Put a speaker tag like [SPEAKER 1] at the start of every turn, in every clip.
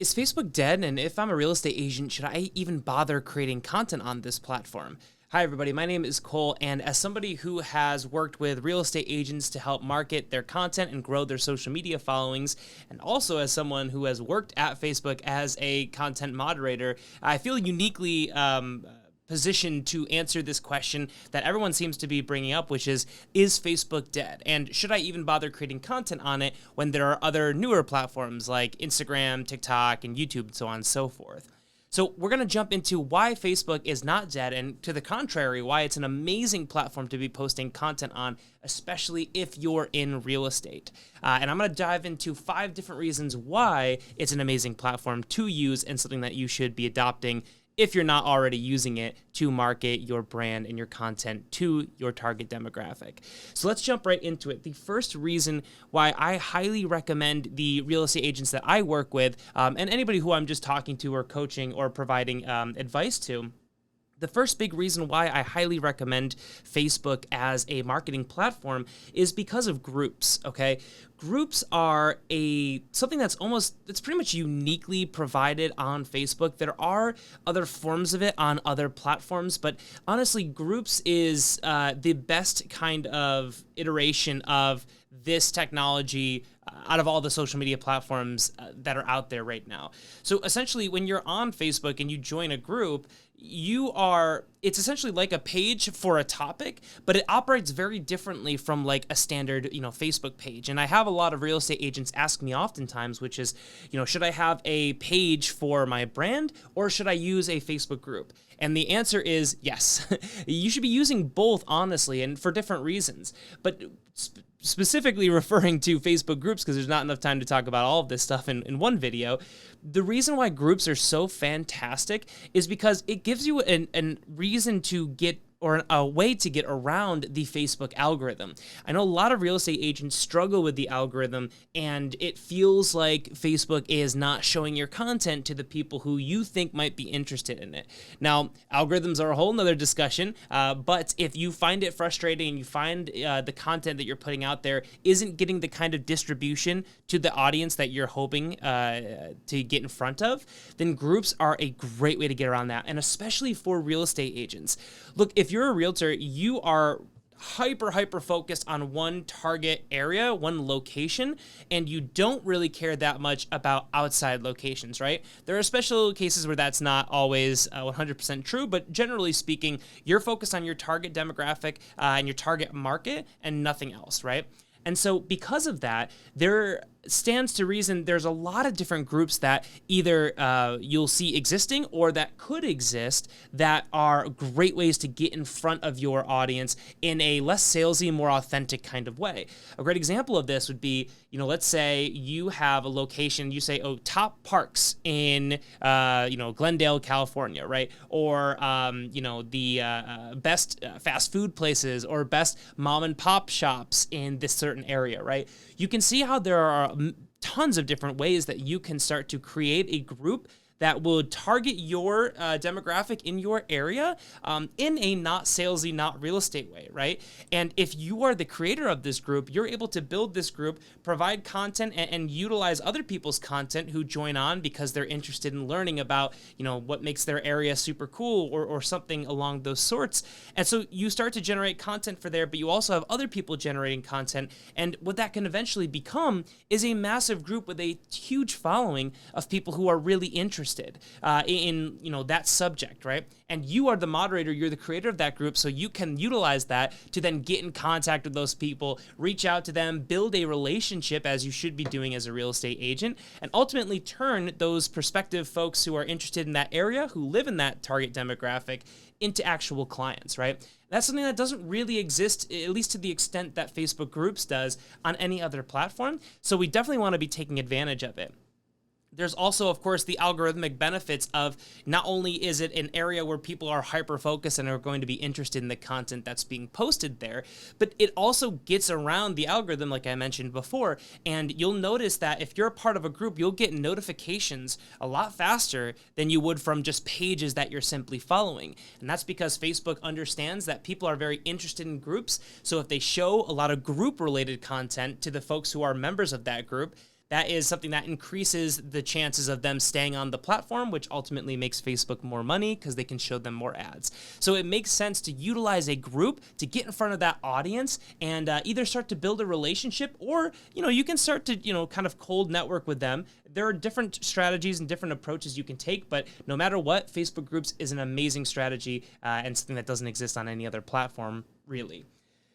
[SPEAKER 1] Is Facebook dead? And if I'm a real estate agent, should I even bother creating content on this platform? Hi, everybody. My name is Cole, and as somebody who has worked with real estate agents to help market their content and grow their social media followings, and also as someone who has worked at Facebook as a content moderator, I feel uniquely positioned to answer this question that everyone seems to be bringing up, which is Facebook dead? And should I even bother creating content on it when there are other newer platforms like Instagram, TikTok, and YouTube, and so on and so forth? So we're going to jump into why Facebook is not dead, and to the contrary, why it's an amazing platform to be posting content on, especially if you're in real estate. And I'm going to dive into 5 different reasons why it's an amazing platform to use and something that you should be adopting if you're not already using it to market your brand and your content to your target demographic. So let's jump right into it. The first reason why I highly recommend the real estate agents that I work with, and anybody who I'm just talking to or coaching or providing advice to, the first big reason why I highly recommend Facebook as a marketing platform is because of groups, okay? Groups are something that's pretty much uniquely provided on Facebook. There are other forms of it on other platforms, but honestly, groups is the best kind of iteration of this technology out of all the social media platforms that are out there right now. So essentially, when you're on Facebook and you join a group, it's essentially like a page for a topic, but it operates very differently from like a standard, Facebook page. And I have a lot of real estate agents ask me oftentimes, which is, should I have a page for my brand or should I use a Facebook group? And the answer is yes. You should be using both, honestly, and for different reasons. But specifically referring to Facebook groups, because there's not enough time to talk about all of this stuff in one video, the reason why groups are so fantastic is because it gives you a reason to get, or a way to get around the Facebook algorithm. I know a lot of real estate agents struggle with the algorithm, and it feels like Facebook is not showing your content to the people who you think might be interested in it. Now, algorithms are a whole nother discussion, but if you find it frustrating and you find the content that you're putting out there isn't getting the kind of distribution to the audience that you're hoping to get in front of, then groups are a great way to get around that, and especially for real estate agents. Look, if you're a realtor, you are hyper focused on one target area, one location, and you don't really care that much about outside locations, right? There are special cases where that's not always 100% true, but generally speaking, you're focused on your target demographic and your target market and nothing else, right? And so because of that, there stands to reason there's a lot of different groups that either you'll see existing or that could exist that are great ways to get in front of your audience in a less salesy, more authentic kind of way. A great example of this would be, let's say you have a location, you say, top parks in, Glendale, California, right? Or, the best fast food places or best mom and pop shops in this certain area, right? You can see how there are tons of different ways that you can start to create a group that will target your demographic in your area in a not salesy, not real estate way, right? And if you are the creator of this group, you're able to build this group, provide content, and utilize other people's content who join on because they're interested in learning about, what makes their area super cool or something along those sorts. And so you start to generate content for there, but you also have other people generating content. And what that can eventually become is a massive group with a huge following of people who are really interested in that subject, right? And you are the moderator, you're the creator of that group, so you can utilize that to then get in contact with those people, reach out to them, build a relationship as you should be doing as a real estate agent, and ultimately turn those prospective folks who are interested in that area, who live in that target demographic, into actual clients, right? That's something that doesn't really exist, at least to the extent that Facebook groups does, on any other platform. So we definitely want to be taking advantage of it. There's also, of course, the algorithmic benefits of not only is it an area where people are hyper-focused and are going to be interested in the content that's being posted there, but it also gets around the algorithm, like I mentioned before, and you'll notice that if you're a part of a group, you'll get notifications a lot faster than you would from just pages that you're simply following. And that's because Facebook understands that people are very interested in groups, so if they show a lot of group-related content to the folks who are members of that group, that is something that increases the chances of them staying on the platform, which ultimately makes Facebook more money because they can show them more ads. So it makes sense to utilize a group to get in front of that audience and either start to build a relationship, or you can start to kind of cold network with them. There are different strategies and different approaches you can take, but no matter what, Facebook groups is an amazing strategy and something that doesn't exist on any other platform, really.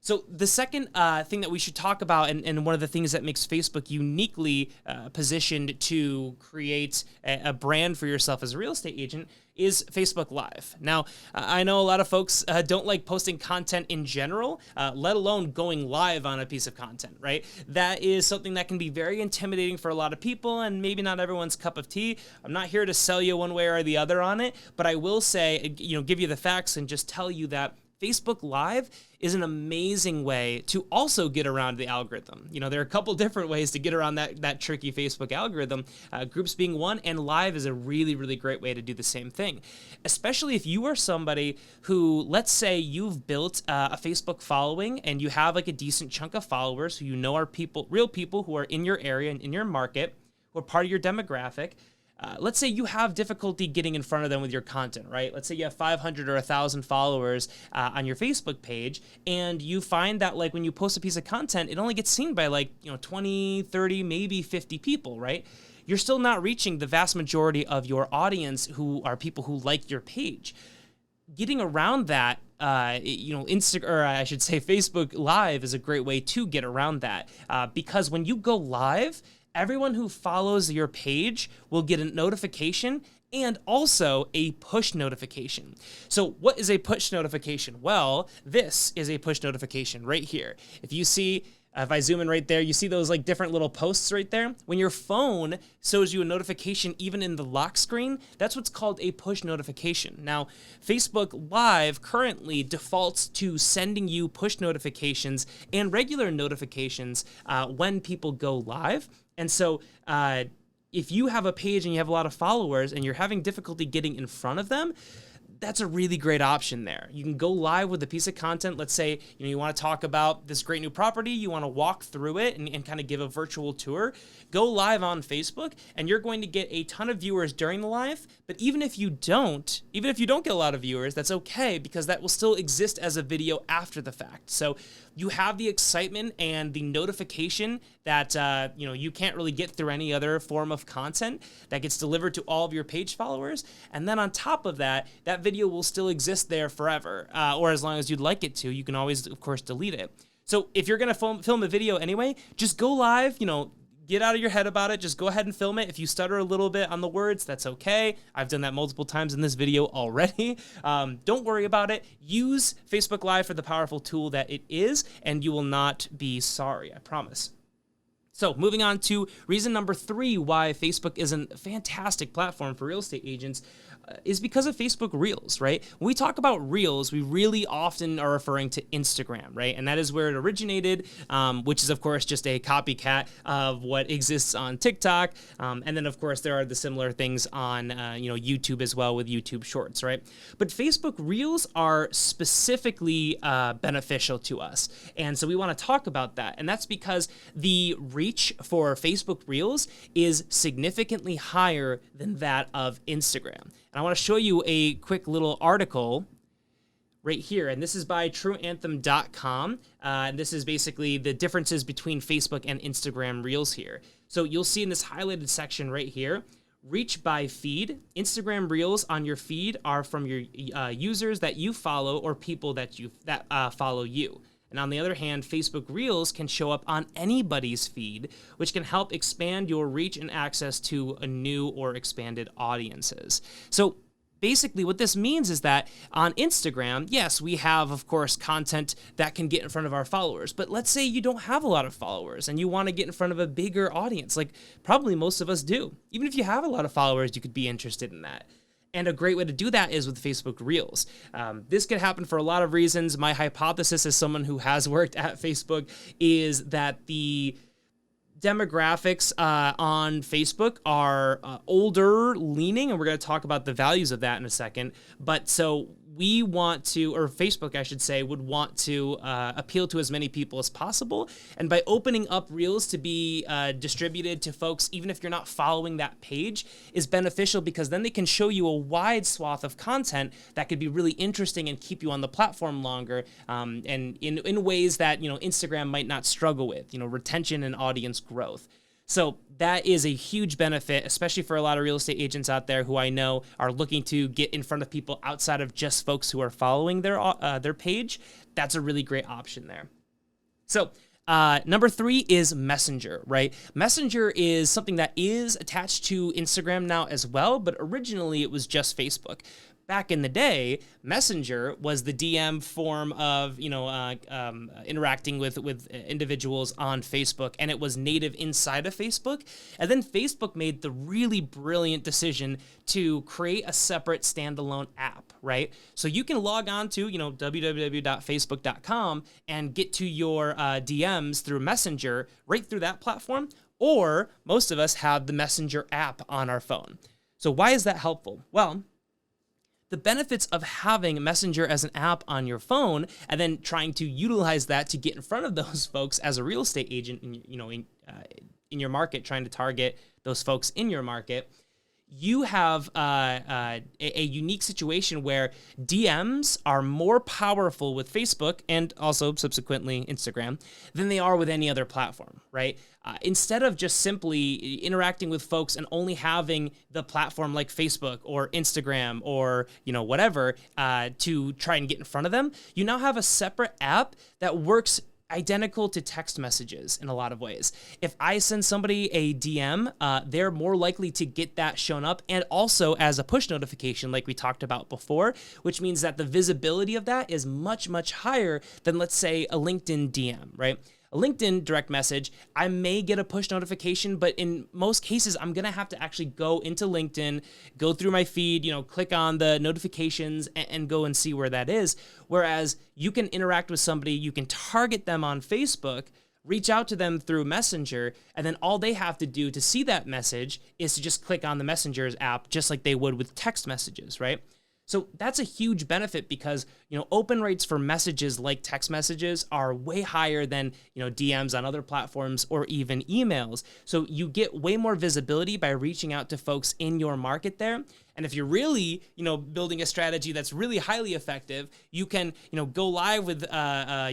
[SPEAKER 1] So the second thing that we should talk about, and one of the things that makes Facebook uniquely positioned to create a brand for yourself as a real estate agent, is Facebook Live. Now, I know a lot of folks don't like posting content in general, let alone going live on a piece of content, right? That is something that can be very intimidating for a lot of people and maybe not everyone's cup of tea. I'm not here to sell you one way or the other on it, but I will say, give you the facts and just tell you that Facebook Live is an amazing way to also get around the algorithm. There are a couple different ways to get around that tricky Facebook algorithm, groups being one, and Live is a really, really great way to do the same thing. Especially if you are somebody who, let's say you've built a Facebook following and you have like a decent chunk of followers who are real people who are in your area and in your market, who are part of your demographic. Let's say you have difficulty getting in front of them with your content, right? Let's say you have 500 or 1,000 followers on your Facebook page, and you find that like when you post a piece of content, it only gets seen by 20, 30, maybe 50 people, right? You're still not reaching the vast majority of your audience who are people who like your page. Getting around that, Facebook Live is a great way to get around that because when you go live, everyone who follows your page will get a notification and also a push notification. So what is a push notification? Well, this is a push notification right here. If I zoom in right there, you see those like different little posts right there? When your phone shows you a notification even in the lock screen, that's what's called a push notification. Now, Facebook Live currently defaults to sending you push notifications and regular notifications when people go live. And so if you have a page and you have a lot of followers and you're having difficulty getting in front of them, that's a really great option there. You can go live with a piece of content. Let's say you want to talk about this great new property, you want to walk through it and kind of give a virtual tour. Go live on Facebook and you're going to get a ton of viewers during the live. But even if you don't get a lot of viewers, that's okay because that will still exist as a video after the fact. So you have the excitement and the notification that you can't really get through any other form of content that gets delivered to all of your page followers. And then on top of that, that video will still exist there forever, or as long as you'd like it to. You can always, of course, delete it. So if you're gonna film a video anyway, just go live, get out of your head about it. Just go ahead and film it. If you stutter a little bit on the words, that's okay. I've done that multiple times in this video already. Don't worry about it. Use Facebook Live for the powerful tool that it is, and you will not be sorry, I promise. So moving on to reason number 3 why Facebook is a fantastic platform for real estate agents is because of Facebook Reels, right? When we talk about Reels, we really often are referring to Instagram, right? And that is where it originated, which is, of course, just a copycat of what exists on TikTok. And then, of course, there are the similar things on, YouTube as well with YouTube Shorts, right? But Facebook Reels are specifically beneficial to us. And so we want to talk about that. And that's because the reach for Facebook Reels is significantly higher than that of Instagram. And I want to show you a quick little article right here. And this is by trueanthem.com. And this is basically the differences between Facebook and Instagram Reels here. So you'll see in this highlighted section right here, reach by feed. Instagram Reels on your feed are from your users that you follow or people that follow you. And on the other hand, Facebook Reels can show up on anybody's feed, which can help expand your reach and access to a new or expanded audiences. So basically what this means is that on Instagram, yes, we have, of course, content that can get in front of our followers. But let's say you don't have a lot of followers and you want to get in front of a bigger audience, like probably most of us do. Even if you have a lot of followers, you could be interested in that. And a great way to do that is with Facebook Reels. This could happen for a lot of reasons. My hypothesis as someone who has worked at Facebook is that the demographics on Facebook are older leaning, and we're going to talk about the values of that in a second. But so we want to, or Facebook, I should say, would want to appeal to as many people as possible. And by opening up Reels to be distributed to folks, even if you're not following that page, is beneficial because then they can show you a wide swath of content that could be really interesting and keep you on the platform longer, and in ways that, Instagram might not struggle with, retention and audience growth. So that is a huge benefit, especially for a lot of real estate agents out there who I know are looking to get in front of people outside of just folks who are following their page. That's a really great option there. So number 3 is Messenger, right? Messenger is something that is attached to Instagram now as well, but originally it was just Facebook. Back in the day, Messenger was the DM form of, interacting with individuals on Facebook, and it was native inside of Facebook. And then Facebook made the really brilliant decision to create a separate standalone app, right? So you can log on to, www.facebook.com and get to your DMs through Messenger right through that platform, or most of us have the Messenger app on our phone. So why is that helpful? Well, the benefits of having Messenger as an app on your phone and then trying to utilize that to get in front of those folks as a real estate agent in your market, trying to target those folks in your market, you have a unique situation where DMs are more powerful with Facebook and also subsequently Instagram than they are with any other platform, right? Instead of just simply interacting with folks and only having the platform like Facebook or Instagram or whatever to try and get in front of them, you now have a separate app that works identical to text messages in a lot of ways. If I send somebody a DM, they're more likely to get that shown up, and also as a push notification like we talked about before, which means that the visibility of that is much, much higher than, let's say, a LinkedIn DM, right? A LinkedIn direct message, I may get a push notification, but in most cases, I'm going to have to actually go into LinkedIn, go through my feed, click on the notifications and go and see where that is. Whereas you can interact with somebody, you can target them on Facebook, reach out to them through Messenger, and then all they have to do to see that message is to just click on the Messenger's app, just like they would with text messages, right? So that's a huge benefit because, open rates for messages like text messages are way higher than, DMs on other platforms or even emails. So you get way more visibility by reaching out to folks in your market there. And if you're really, building a strategy that's really highly effective, you can, go live with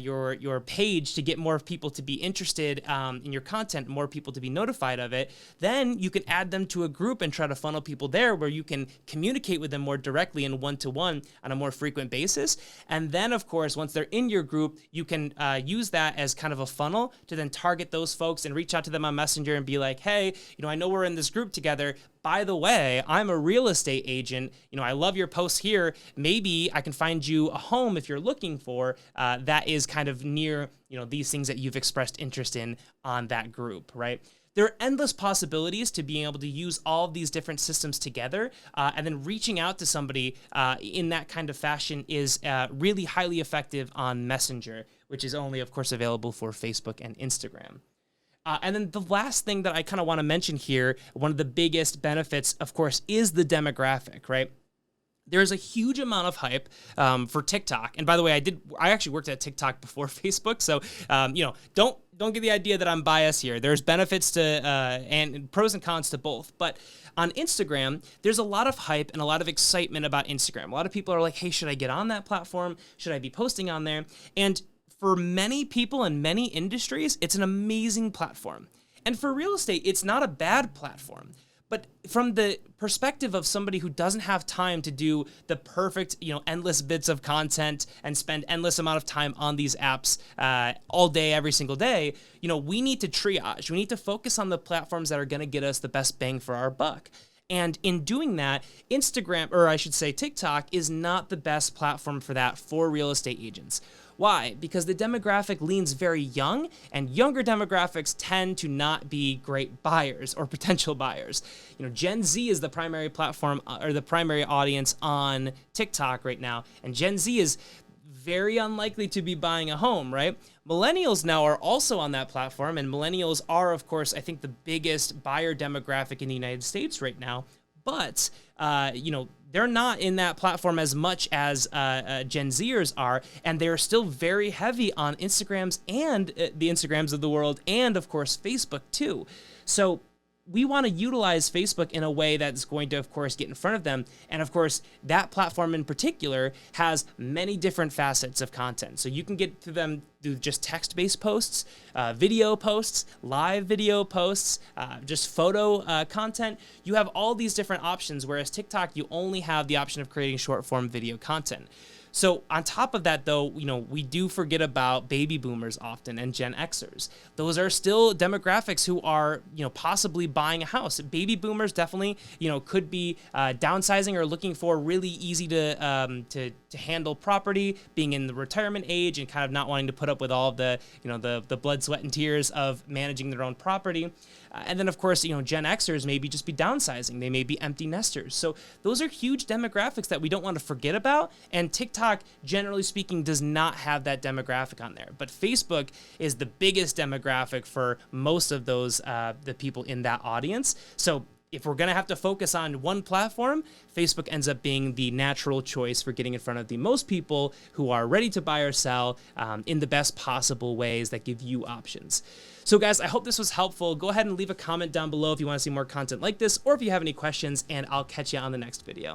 [SPEAKER 1] your page to get more people to be interested in your content, more people to be notified of it. Then you can add them to a group and try to funnel people there where you can communicate with them more directly and one-to-one on a more frequent basis. And then, of course, once they're in your group, you can use that as kind of a funnel to then target those folks and reach out to them on Messenger and be like, hey, I know we're in this group together. By the way, I'm a real estate agent. I love your posts here. Maybe I can find you a home if you're looking for that is kind of near, these things that you've expressed interest in on that group, right? There are endless possibilities to being able to use all of these different systems together, and then reaching out to somebody in that kind of fashion is really highly effective on Messenger, which is only, of course, available for Facebook and Instagram. And then the last thing that I kind of want to mention here, one of the biggest benefits, of course, is the demographic, right? There's a huge amount of hype for TikTok. And by the way, I actually worked at TikTok before Facebook. So, don't get the idea that I'm biased here. There's benefits to and pros and cons to both. But on Instagram, there's a lot of hype and a lot of excitement about Instagram. A lot of people are like, hey, should I get on that platform? Should I be posting on there? And for many people in many industries, it's an amazing platform. And for real estate, it's not a bad platform. But from the perspective of somebody who doesn't have time to do the perfect, endless bits of content and spend endless amount of time on these apps all day, every single day, we need to triage. We need to focus on the platforms that are going to get us the best bang for our buck. And in doing that, Instagram, or I should say TikTok, is not the best platform for that for real estate agents. Why? Because the demographic leans very young, and younger demographics tend to not be great buyers or potential buyers. Gen Z is the primary platform or the primary audience on TikTok right now, and Gen Z is very unlikely to be buying a home, right? Millennials now are also on that platform, and millennials are, of course, I think the biggest buyer demographic in the United States right now. but they're not in that platform as much as Gen Zers are, and they're still very heavy on Instagrams and the Instagrams of the world, and of course Facebook too. So we want to utilize Facebook in a way that's going to, of course, get in front of them. And of course, that platform in particular has many different facets of content. So you can get to them through just text-based posts, video posts, live video posts, just photo content. You have all these different options, whereas TikTok, you only have the option of creating short-form video content. So on top of that, though, we do forget about baby boomers often and Gen Xers. Those are still demographics who are, possibly buying a house. Baby boomers definitely, could be downsizing or looking for really easy to handle property, being in the retirement age and kind of not wanting to put up with all of the, the blood, sweat, and tears of managing their own property. And then, of course, Gen Xers maybe just be downsizing. They may be empty nesters. So those are huge demographics that we don't want to forget about. And TikTok, generally speaking, does not have that demographic on there. But Facebook is the biggest demographic for most of those, the people in that audience. So if we're going to have to focus on one platform, Facebook ends up being the natural choice for getting in front of the most people who are ready to buy or sell in the best possible ways that give you options. So guys, I hope this was helpful. Go ahead and leave a comment down below if you want to see more content like this, or if you have any questions, and I'll catch you on the next video.